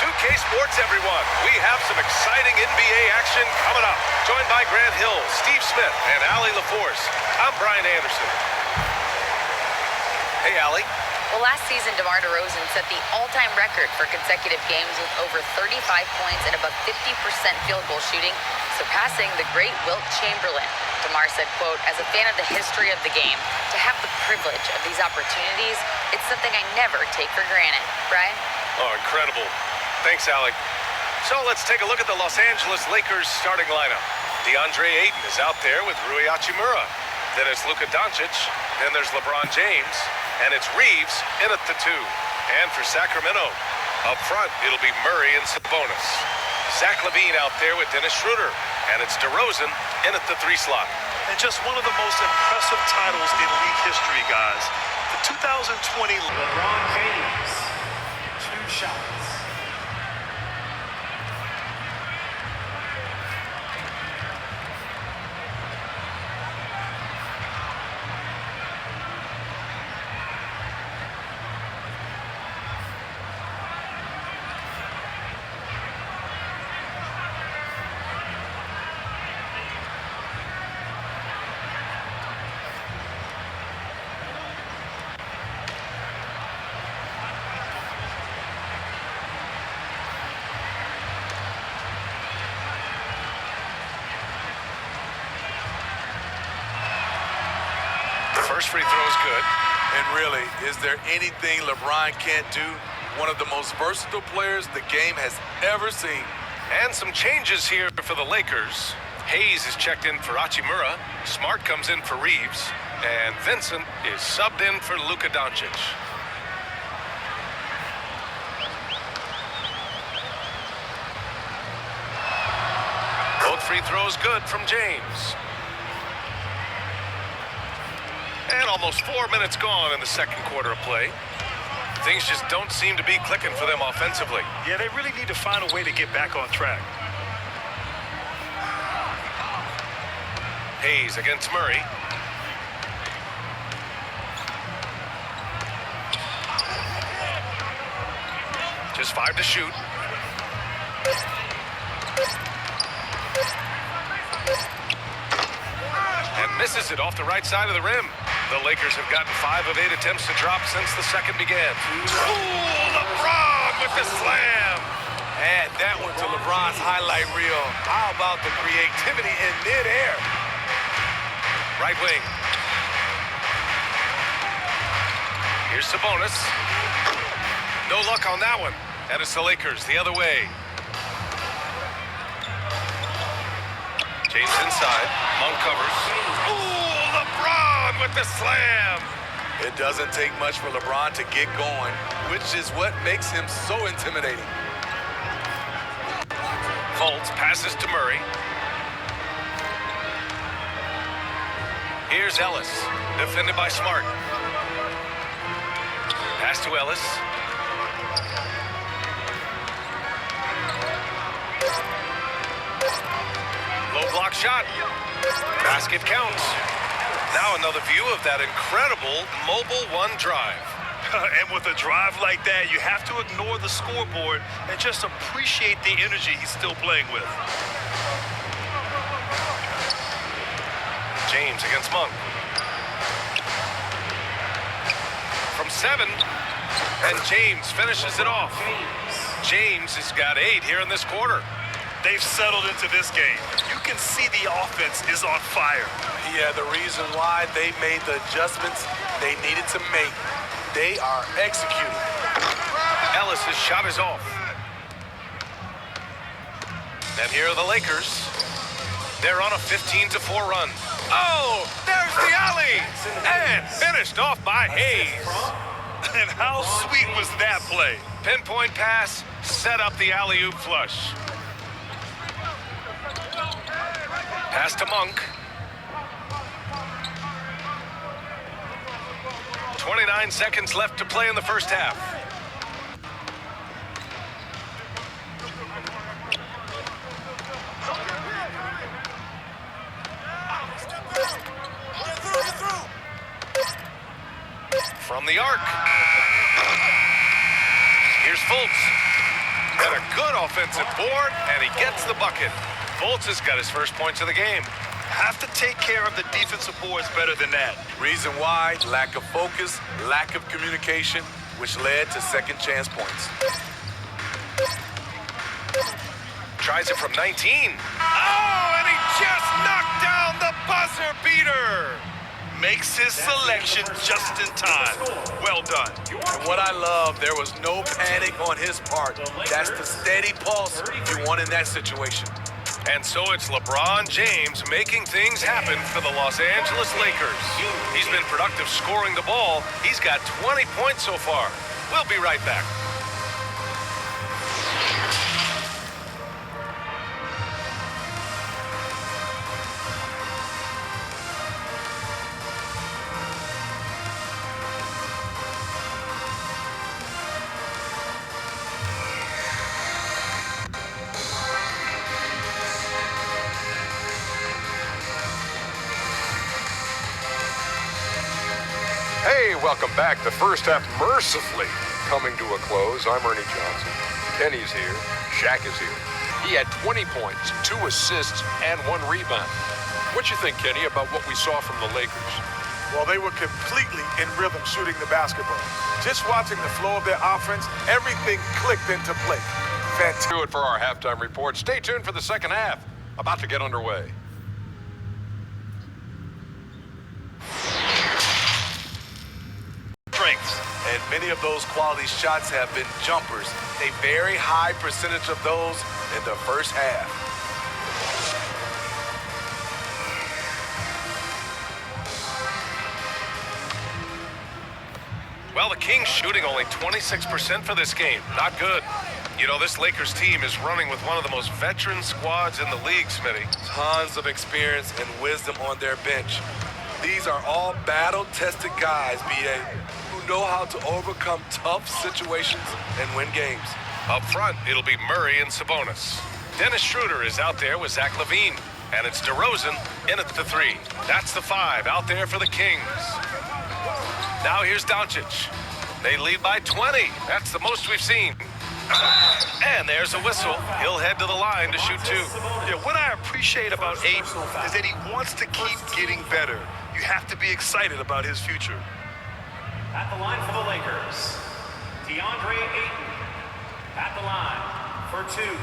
2K Sports, everyone. We have some exciting NBA action coming up. Joined by Grant Hill, Steve Smith, and Allie LaForce. I'm Brian Anderson. Hey, Allie. Well, last season, DeMar DeRozan set the all-time record for consecutive games with over 35 points and above 50% field goal shooting, surpassing the great Wilt Chamberlain. DeMar said, quote, "As a fan of the history of the game, to have the privilege of these opportunities, it's something I never take for granted." Brian? Oh, incredible. Thanks, Allie. So let's take a look at the Los Angeles Lakers starting lineup. DeAndre Ayton is out there with Rui Hachimura. Then it's Luka Doncic. Then there's LeBron James. And it's Reeves in at the 2. And for Sacramento, up front, it'll be Murray and Sabonis. Zach LaVine out there with Dennis Schroeder. And it's DeRozan in at the 3 slot. And just one of the most impressive titles in league history, guys. The 2020 LeBron James, 2 shots. First free throw is good. And really, is there anything LeBron can't do? One of the most versatile players the game has ever seen. And some changes here for the Lakers. Hayes is checked in for Hachimura. Smart comes in for Reeves. And Vincent is subbed in for Luka Doncic. Both free throws good from James. And almost 4 minutes gone in the second quarter of play. Things just don't seem to be clicking for them offensively. Yeah, they really need to find a way to get back on track. Hayes against Murray. Just 5 to shoot. And misses it off the right side of the rim. The Lakers have gotten 5 of 8 attempts to drop since the second began. Ooh, LeBron with the slam. Add that one to LeBron's highlight reel. How about the creativity in midair? Right wing. Here's Sabonis. No luck on that one. And it's the Lakers the other way. James inside. Monk covers. Ooh, LeBron with the slam. It doesn't take much for LeBron to get going, which is what makes him so intimidating. Fultz passes to Murray. Here's Ellis, defended by Smart. Pass to Ellis. Low block shot. Basket counts. Now another view of that incredible mobile 1 drive. And with a drive like that, you have to ignore the scoreboard and just appreciate the energy he's still playing with. James against Monk. From 7, and James finishes it off. James has got 8 here in this quarter. They've settled into this game. You can see the offense is on fire. Yeah, the reason why they made the adjustments they needed to make. They are executing. Ellis's shot is off. And here are the Lakers. They're on a 15-4 run. Oh, there's the alley! And finished off by Hayes. And how sweet was that play? Pinpoint pass, set up the alley-oop flush. Pass to Monk. 29 seconds left to play in the first half. From the arc. Here's Fultz. And a good offensive board, and he gets the bucket. Fultz has got his first points of the game. Have to take care of the defensive boards better than that. Reason why, lack of focus, lack of communication, which led to second chance points. Tries it from 19. Oh, and he just knocked down the buzzer beater. Makes his selection just in time. Well done. And what I love, there was no panic on his part. That's the steady pulse you want in that situation. And so it's LeBron James making things happen for the Los Angeles Lakers. He's been productive scoring the ball. He's got 20 points so far. We'll be right back. Hey, welcome back. The first half mercifully coming to a close. I'm Ernie Johnson. Kenny's here. Shaq is here. He had 20 points, 2 assists, and 1 rebound. What you think, Kenny, about what we saw from the Lakers? Well, they were completely in rhythm shooting the basketball. Just watching the flow of their offense, everything clicked into place. Fantastic. Do it for our halftime report. Stay tuned for the second half. About to get underway. And many of those quality shots have been jumpers. A very high percentage of those in the first half. Well, the Kings shooting only 26% for this game. Not good. You know, this Lakers team is running with one of the most veteran squads in the league, Smitty. Tons of experience and wisdom on their bench. These are all battle-tested guys, B.A., who know how to overcome tough situations and win games. Up front, it'll be Murray and Sabonis. Dennis Schroeder is out there with Zach LaVine. And it's DeRozan in at the 3. That's the 5 out there for the Kings. Now here's Doncic. They lead by 20. That's the most we've seen. And there's a whistle. He'll head to the line to shoot 2. Yeah, what I appreciate about Ayton is that he wants to keep getting better. You have to be excited about his future. At the line for the Lakers, DeAndre Ayton. At the line for 2.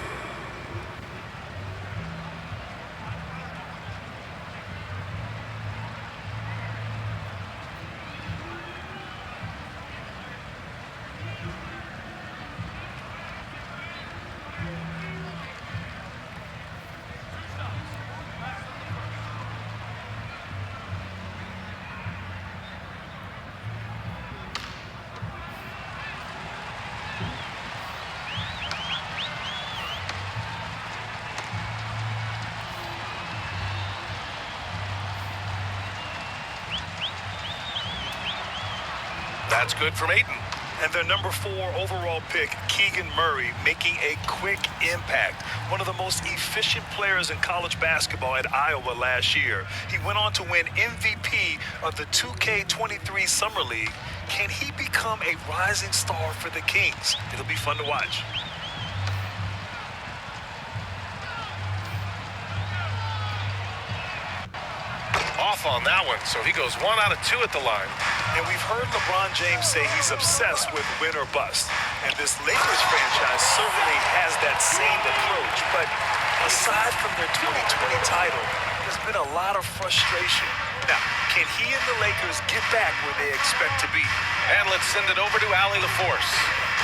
That's good from Ayton. And their number 4 overall pick, Keegan Murray, making a quick impact. One of the most efficient players in college basketball at Iowa last year. He went on to win MVP of the 2K26 Summer League. Can he become a rising star for the Kings? It'll be fun to watch. Off on that one, so he goes 1 out of 2 at the line. And we've heard LeBron James say he's obsessed with win or bust. And this Lakers franchise certainly has that same approach. But aside from their 2020 title, there's been a lot of frustration. Now, can he and the Lakers get back where they expect to be? And let's send it over to Allie LaForce.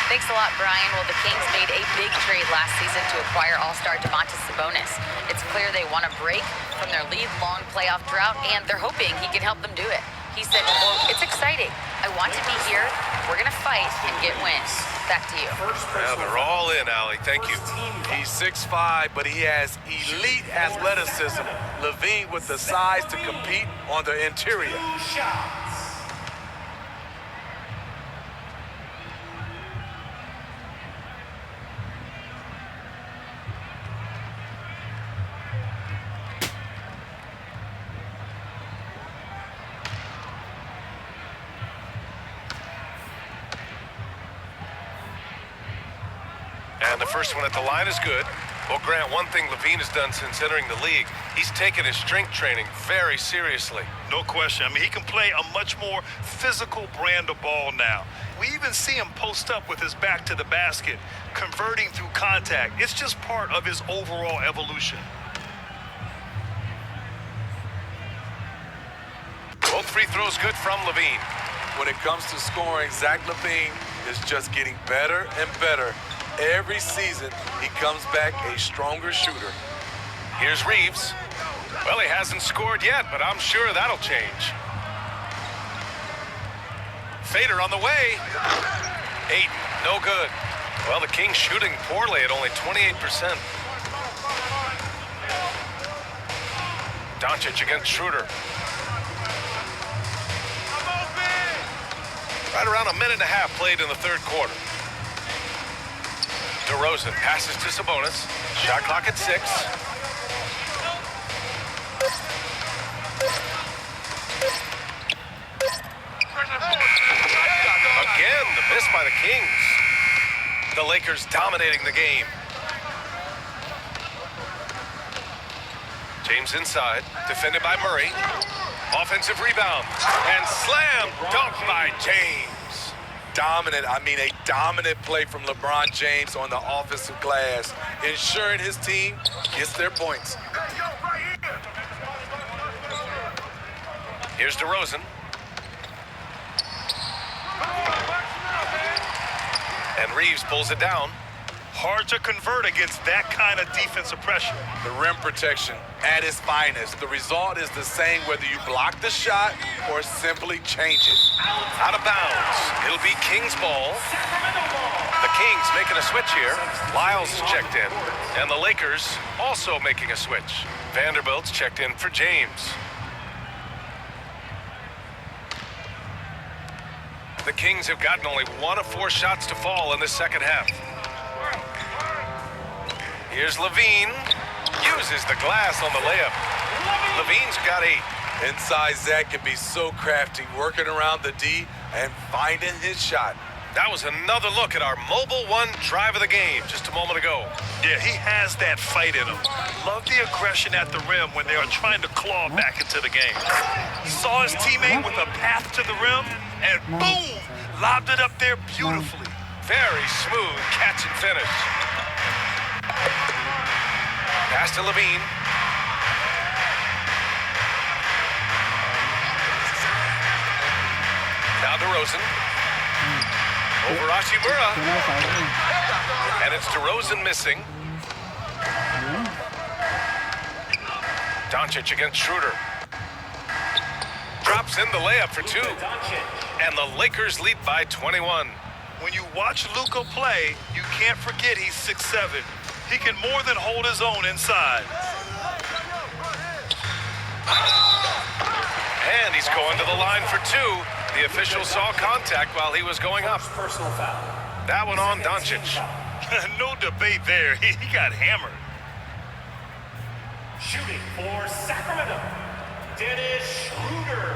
Thanks a lot, Brian. Well, the Kings made a big trade last season to acquire all-star Domantas Sabonis. It's clear they want to break from their league-long playoff drought, and they're hoping he can help them do it. He said, quote, "It's exciting. I want to be here. We're going to fight and get wins." Back to you. Yeah, they're all in, Allie. Thank you. He's 6'5", but he has elite athleticism. LaVine with the size to compete on the interior. 2 shots. And the first one at the line is good. Well, Grant, one thing Levine has done since entering the league, he's taken his strength training very seriously. No question. I mean, he can play a much more physical brand of ball now. We even see him post up with his back to the basket, converting through contact. It's just part of his overall evolution. Both free throws good from Levine. When it comes to scoring, Zach LaVine is just getting better and better. Every season, he comes back a stronger shooter. Here's Reeves. Well, he hasn't scored yet, but I'm sure that'll change. Fader on the way. Ayton, no good. Well, the Kings shooting poorly at only 28%. Doncic against Schroeder. Right around a minute and a half played in the third quarter. DeRozan passes to Sabonis. Shot clock at 6. Again, the miss by the Kings. The Lakers dominating the game. James inside, defended by Murray. Offensive rebound, and slam dunk by James. Dominant, I mean a dominant play from LeBron James on the offensive glass, ensuring his team gets their points. Here's DeRozan. And Reeves pulls it down. Hard to convert against that kind of defensive pressure. The rim protection at its finest. The result is the same whether you block the shot or simply change it. Out of bounds. It'll be Kings ball. The Kings making a switch here. Lyles checked in. And the Lakers also making a switch. Vanderbilt's checked in for James. The Kings have gotten only 1 of 4 shots to fall in this second half. Here's Levine. Uses the glass on the layup. Levine's got 8. Inside, Zach can be so crafty, working around the D and finding his shot. That was another look at our Mobile One drive of the game just a moment ago. Yeah, he has that fight in him. Love the aggression at the rim when they are trying to claw back into the game. Saw his teammate with a path to the rim, and boom, lobbed it up there beautifully. Very smooth catch and finish. Pass to Levine. Now DeRozan. Over Hachimura. And it's DeRozan missing. Doncic against Schroeder. Drops in the layup for 2. And the Lakers lead by 21. When you watch Luka play, you can't forget he's 6'7". He can more than hold his own inside. And he's going to the line for 2. The official saw contact while he was going up. Personal foul. That one on Doncic. No debate there. He got hammered. Shooting for Sacramento, Dennis Schroeder,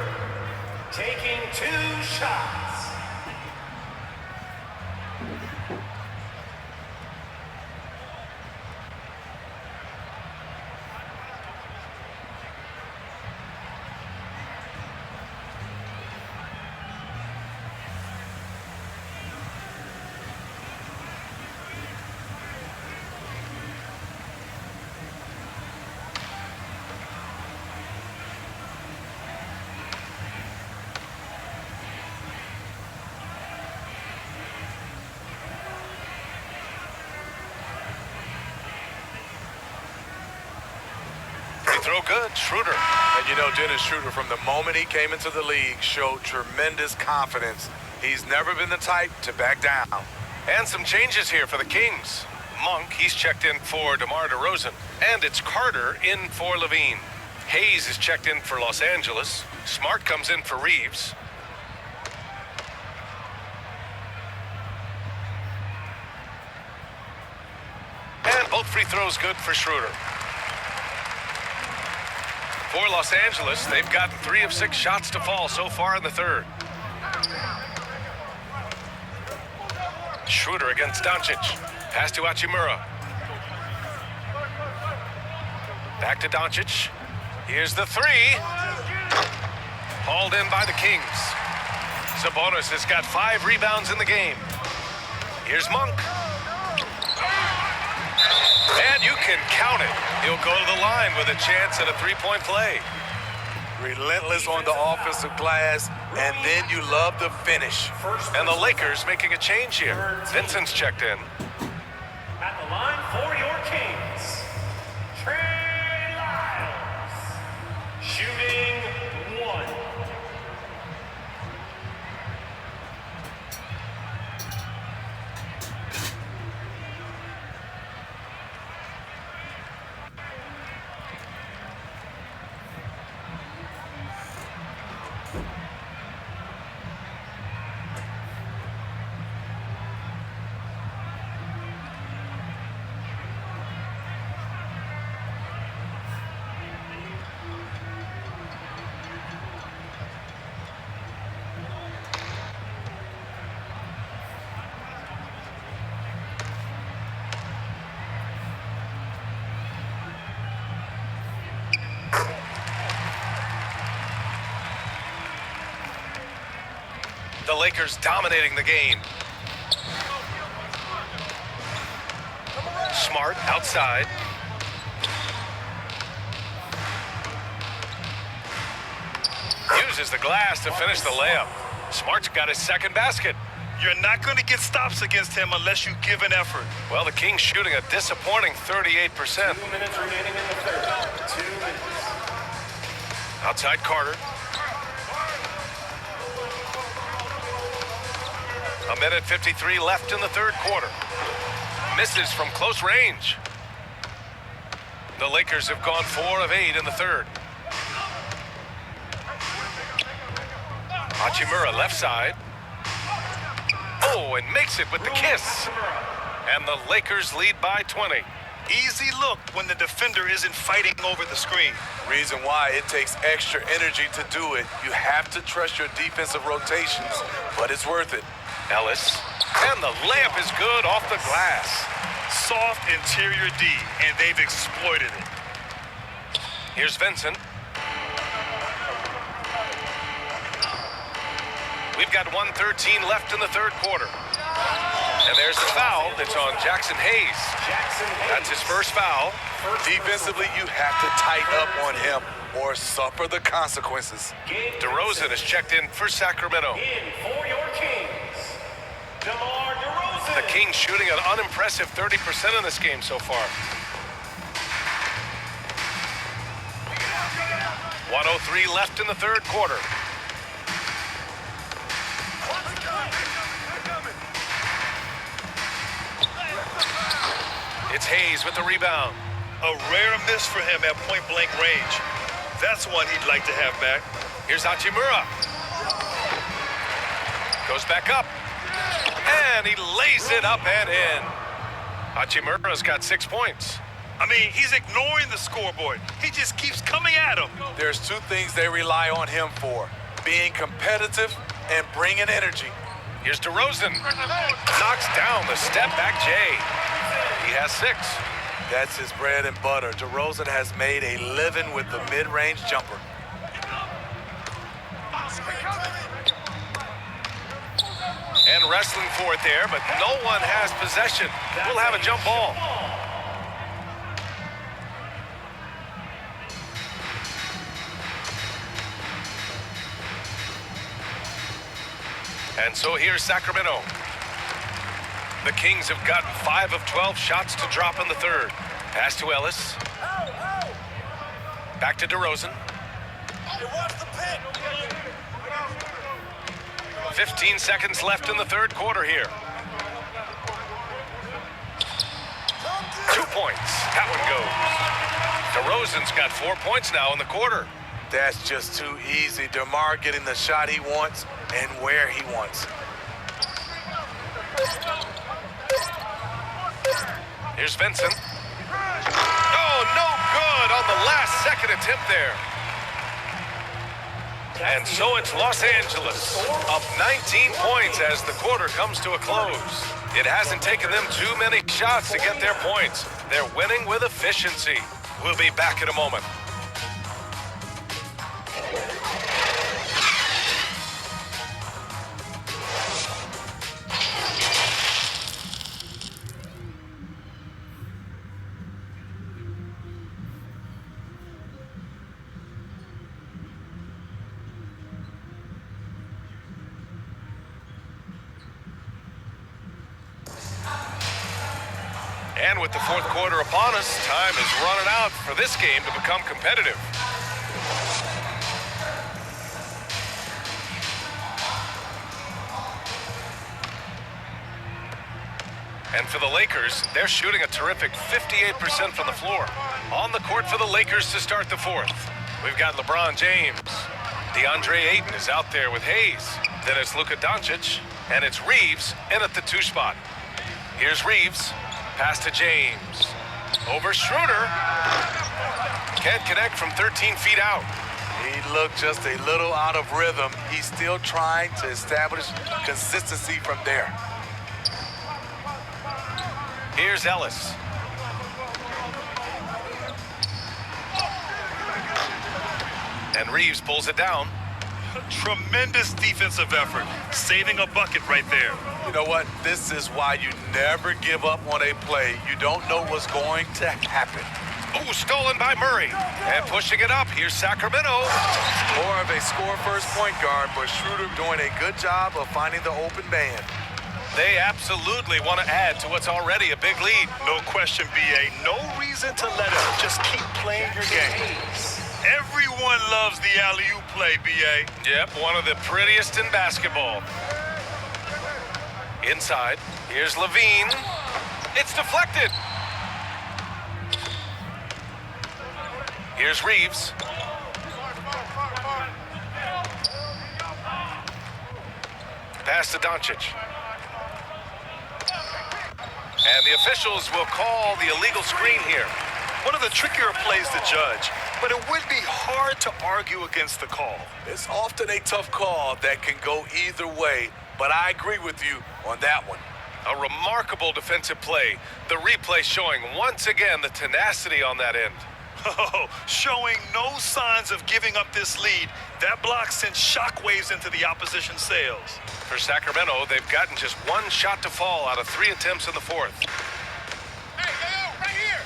taking 2 shots. Throw good, Schroeder. And you know, Dennis Schroeder, from the moment he came into the league, showed tremendous confidence. He's never been the type to back down. And some changes here for the Kings. Monk, he's checked in for DeMar DeRozan. And it's Carter in for Levine. Hayes is checked in for Los Angeles. Smart comes in for Reeves. And both free throws good for Schroeder. For Los Angeles, they've gotten 3 of 6 shots to fall so far in the third. Schroeder against Doncic. Pass to Hachimura. Back to Doncic. Here's the three. Hauled in by the Kings. Sabonis has got 5 rebounds in the game. Here's Monk. And you can count it. He'll go to the line with a chance at a 3-point play. Relentless on the offensive glass, and then you love the finish. And the Lakers making a change here. Vincent's checked in. At the line for your Kings, Trey Lyles, shooting 1. The Lakers dominating the game. Smart outside. Uses the glass to finish the layup. Smart's got his second basket. You're not going to get stops against him unless you give an effort. Well, the Kings shooting a disappointing 38%. 2 minutes remaining in the third. 2 minutes. Outside Carter. A minute 53 left in the third quarter. Misses from close range. The Lakers have gone 4 of 8 in the third. Hachimura left side. Oh, and makes it with the kiss. And the Lakers lead by 20. Easy look when the defender isn't fighting over the screen. Reason why it takes extra energy to do it. You have to trust your defensive rotations, but it's worth it. Ellis. And the layup is good off the glass. Soft interior D, and they've exploited it. Here's Vincent. We've got 1:13 left in the third quarter. And there's the foul. It's on Jackson Hayes. That's his first foul. Defensively, you have to tighten up on him or suffer the consequences. DeRozan is checked in for Sacramento. In for your Kings, DeMar DeRozan. The Kings shooting an unimpressive 30% in this game so far. 1:03 left in the third quarter. It's Hayes with the rebound. A rare miss for him at point-blank range. That's one he'd like to have back. Here's Hachimura. Goes back up. And he lays it up and in. Hachimura's got 6 points. I mean, he's ignoring the scoreboard. He just keeps coming at him. There's 2 things they rely on him for: being competitive and bringing energy. Here's DeRozan. Knocks down the step-back J. He has 6. That's his bread and butter. DeRozan has made a living with the mid-range jumper. And wrestling for it there, but no one has possession. We'll have a jump ball. And so here's Sacramento. The Kings have gotten 5 of 12 shots to drop in the third. Pass to Ellis. Back to DeRozan. 15 seconds left in the third quarter here. 2 points. That one goes. DeRozan's got 4 points now in the quarter. That's just too easy. DeMar getting the shot he wants and where he wants. Here's Vincent. Oh, no good on the last second attempt there. And so it's Los Angeles up 19 points as the quarter comes to a close. It hasn't taken them too many shots to get their points. They're winning with efficiency. We'll be back in a moment. And with the fourth quarter upon us, time is running out for this game to become competitive. And for the Lakers, they're shooting a terrific 58% from the floor. On the court for the Lakers to start the fourth. We've got LeBron James. DeAndre Ayton is out there with Hayes. Then it's Luka Doncic, and it's Reeves in at the 2 spot. Here's Reeves. Pass to James. Over Schroeder. Can't connect from 13 feet out. He looked just a little out of rhythm. He's still trying to establish consistency from there. Here's Ellis. And Reeves pulls it down. Tremendous defensive effort, saving a bucket right there. You know what? This is why you never give up on a play. You don't know what's going to happen. Ooh, stolen by Murray. And pushing it up, here's Sacramento. More of a score-first point guard, but Schroeder doing a good job of finding the open man. They absolutely want to add to what's already a big lead. No question, B.A. No reason to let up. Just keep playing your game. Everyone loves the alley-oop play, B.A. Yep, one of the prettiest in basketball. Inside, here's Levine. It's deflected. Here's Reeves. Pass to Doncic. And the officials will call the illegal screen here. One of the trickier plays to judge, but it would be hard to argue against the call. It's often a tough call that can go either way, but I agree with you on that one. A remarkable defensive play. The replay showing once again the tenacity on that end. Oh, showing no signs of giving up this lead. That block sent shockwaves into the opposition's sails. For Sacramento, they've gotten just one shot to fall out of 3 attempts in the fourth. Hey, right here.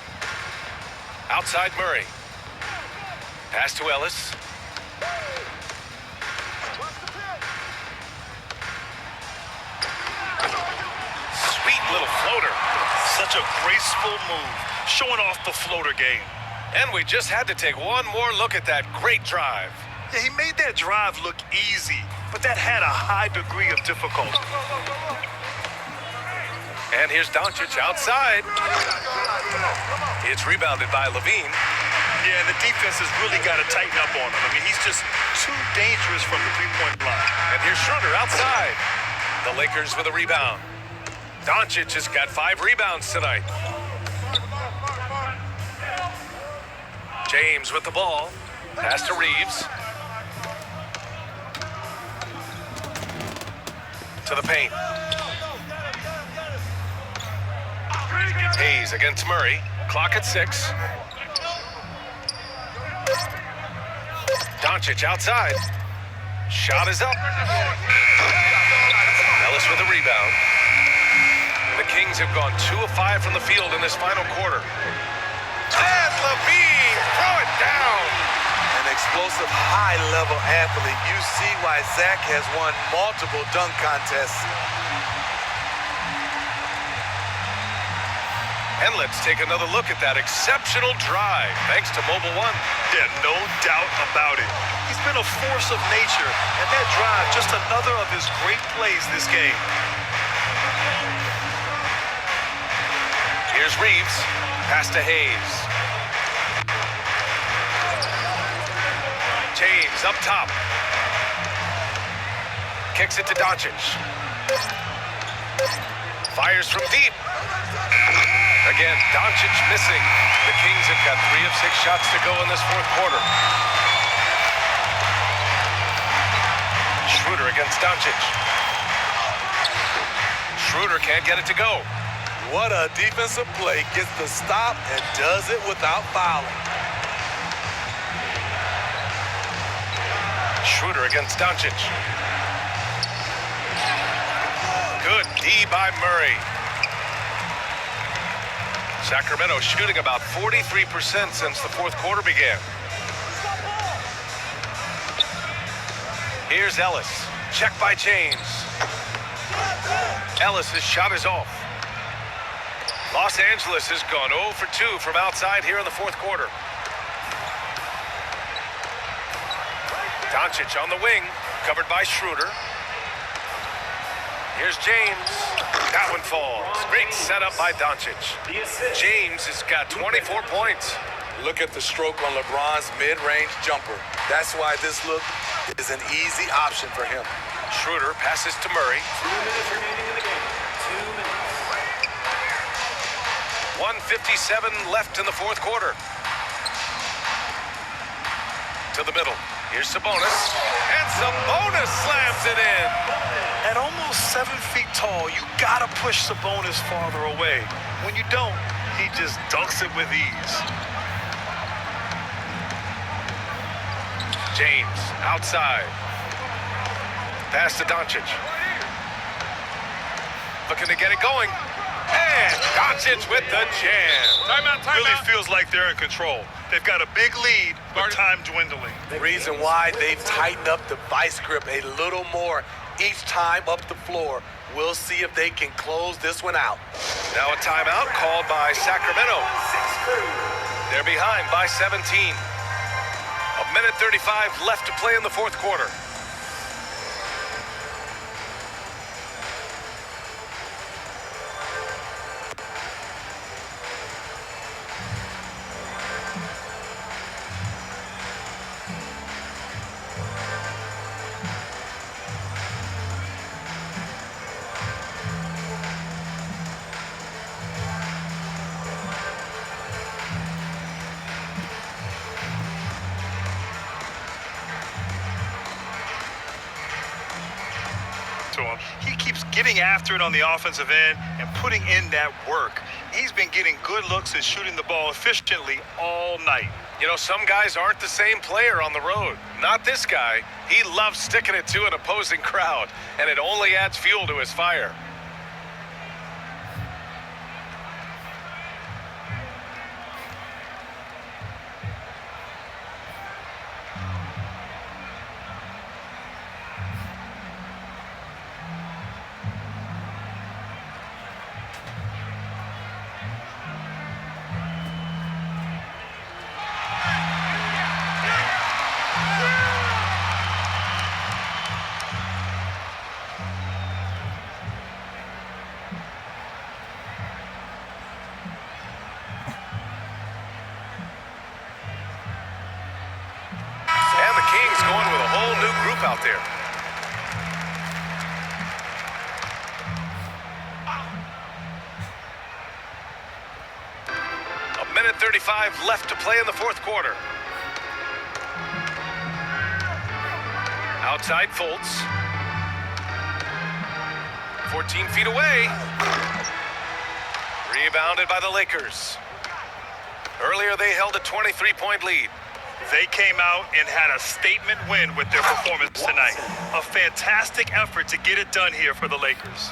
Outside Murray. Pass to Ellis. Sweet little floater. Such a graceful move, showing off the floater game. And we just had to take one more look at that great drive. Yeah, he made that drive look easy, but that had a high degree of difficulty. And here's Doncic outside. It's rebounded by Levine. Yeah, and the defense has really got to tighten up on him. I mean, he's just too dangerous from the three-point line. And here's Schroeder outside. The Lakers with a rebound. Doncic has got 5 rebounds tonight. James with the ball. Pass to Reeves. To the paint. Hayes against Murray. Clock at 6. Doncic outside. Shot is up. Ellis with a rebound. The Kings have gone 2 of 5 from the field in this final quarter. And Levine, throw it down. An explosive, high-level athlete. You see why Zach has won multiple dunk contests. And let's take another look at that exceptional drive, thanks to Mobile One. Yeah, no doubt about it. He's been a force of nature, and that drive, just another of his great plays this game. Here's Reeves. Pass to Hayes. James up top. Kicks it to Doncic. Fires from deep. Again, Doncic missing. The Kings have got 3 of 6 shots to go in this fourth quarter. Schroeder against Doncic. Schroeder can't get it to go. What a defensive play. Gets the stop and does it without fouling. Schroeder against Doncic. Good D by Murray. Sacramento shooting about 43% since the fourth quarter began. Here's Ellis. Check by James. Ellis' shot is off. Los Angeles has gone 0 for 2 from outside here in the fourth quarter. Doncic on the wing, covered by Schroeder. Here's James. That one falls. Great setup by Doncic. James has got 24 points. Look at the stroke on LeBron's mid-range jumper. That's why this look is an easy option for him. Schroeder passes to Murray. 2 minutes remaining in the game. 2 minutes. 1:57 left in the fourth quarter. To the middle. Here's Sabonis. And Sabonis slams it in. At almost 7 feet tall, you gotta push Sabonis farther away. When you don't, he just dunks it with ease. James outside. Pass to Doncic. Looking to get it going. And Doncic with the jam. Timeout. Really feels like they're in control. They've got a big lead, but time dwindling. The reason why they've tightened up the vice grip a little more each time up the floor. We'll see if they can close this one out. Now a timeout called by Sacramento. They're behind by 17. 1:35 left to play in the fourth quarter. To him. He keeps getting after it on the offensive end and putting in that work. He's been getting good looks and shooting the ball efficiently all night. You know, some guys aren't the same player on the road. Not this guy. He loves sticking it to an opposing crowd, and it only adds fuel to his fire. Kings going with a whole new group out there. A minute 35 left to play in the fourth quarter. Outside Fultz. 14 feet away. Rebounded by the Lakers. Earlier they held a 23-point lead. They came out and had a statement win with their performance tonight. A fantastic effort to get it done here for the Lakers.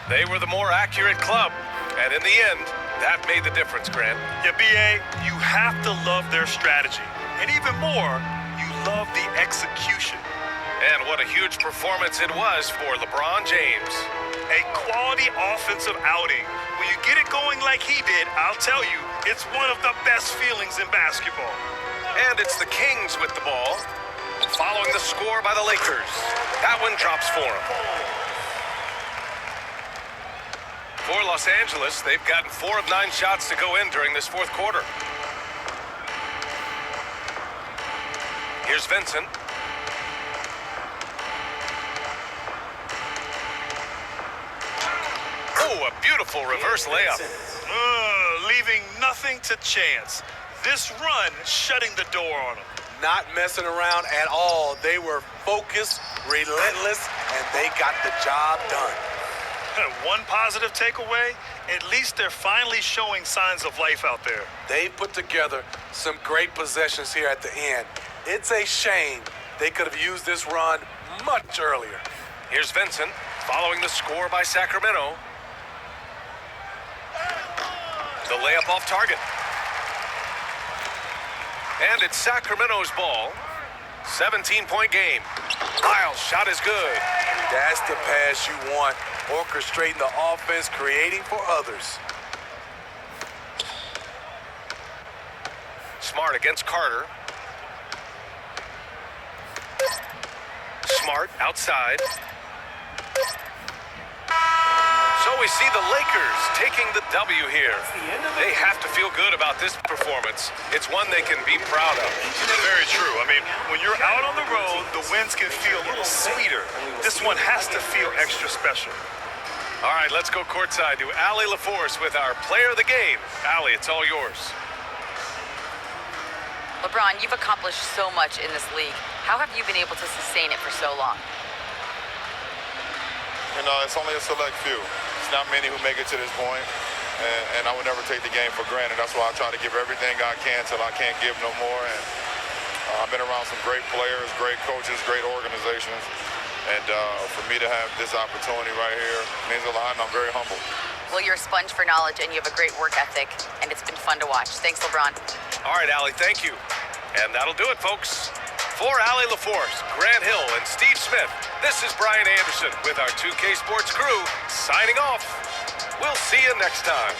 They were the more accurate club, and in the end, that made the difference, Grant. Yeah, B.A., you have to love their strategy. And even more, you love the execution. And what a huge performance it was for LeBron James. A quality offensive outing. When you get it going like he did, I'll tell you, it's one of the best feelings in basketball. And it's the Kings with the ball, following the score by the Lakers. That one drops for them. For Los Angeles, they've gotten 4 of 9 shots to go in during this fourth quarter. Here's Vincent. Oh, a beautiful reverse layup. Leaving nothing to chance. This run shutting the door on them. Not messing around at all. They were focused, relentless, and they got the job done. One positive takeaway, at least they're finally showing signs of life out there. They put together some great possessions here at the end. It's a shame they could have used this run much earlier. Here's Vincent following the score by Sacramento. The layup off target. And it's Sacramento's ball. 17-point game. Lyles' shot is good. That's the pass you want. Orchestrating the offense, creating for others. Smart against Carter. Smart outside. So we see the Lakers taking the W here. They have to feel good about this performance. It's one they can be proud of. Very true. I mean, when you're out on the road, the wins can feel a little sweeter. This one has to feel extra special. All right, let's go courtside to Allie LaForce with our player of the game. Allie, it's all yours. LeBron, you've accomplished so much in this league. How have you been able to sustain it for so long? You know, it's only a select few. It's not many who make it to this point, and I would never take the game for granted. That's why I try to give everything I can till I can't give no more. And I've been around some great players, great coaches, great organizations, and for me to have this opportunity right here means a lot, and I'm very humble. Well, you're a sponge for knowledge, and you have a great work ethic, and it's been fun to watch. Thanks, LeBron. All right, Allie, thank you. And that'll do it, folks. For Allie LaForce, Grant Hill, and Steve Smith, this is Brian Anderson with our 2K Sports crew signing off. We'll see you next time.